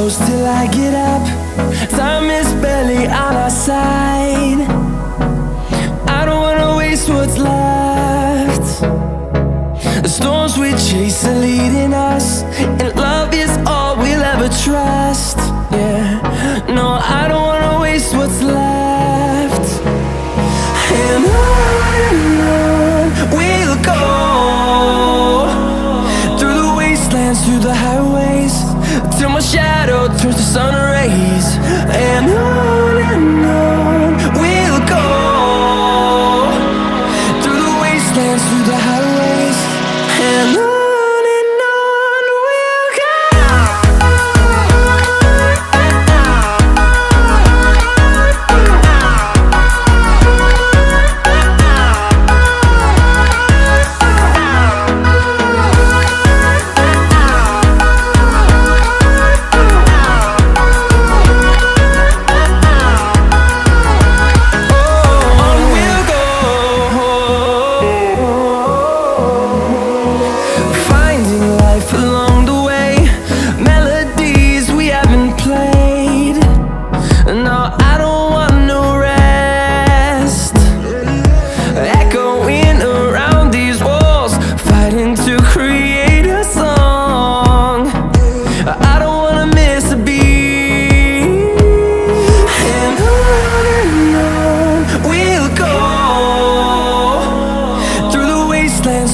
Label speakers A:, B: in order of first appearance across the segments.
A: close till I get up. Time is barely on our side. I don't wanna waste what's left. The storms we chase are leading us, and love is all we'll ever trust. Yeah, no, I don't wanna waste what's left. And on we'll go, through the wastelands, through the highways, till my shadow turns to sun rays. And on we'll go, through the wastelands, through the highways, and on we'll go.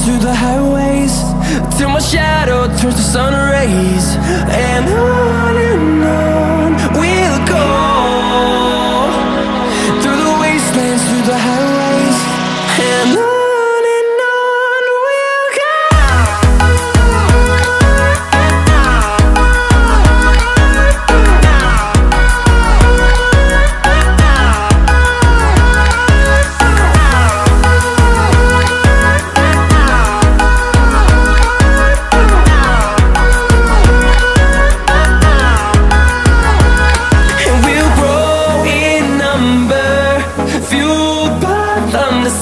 A: Through the highways, till my shadow turns to sun rays. And on we'll go, through the wastelands, through the highways, and on we'll go.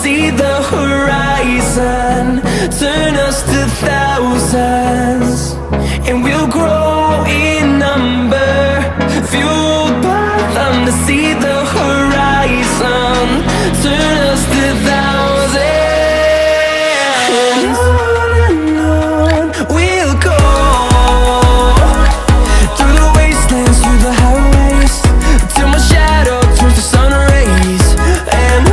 A: See the horizon turn us to thousands, and we'll grow in number, fueled by them. To see the horizon turn us to thousands, and on we'll go, through the wastelands, through the highways, till my shadow turns to sun rays. And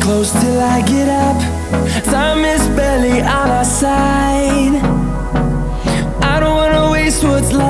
A: close till I get up. Time is barely on our side. I don't wanna waste what's left.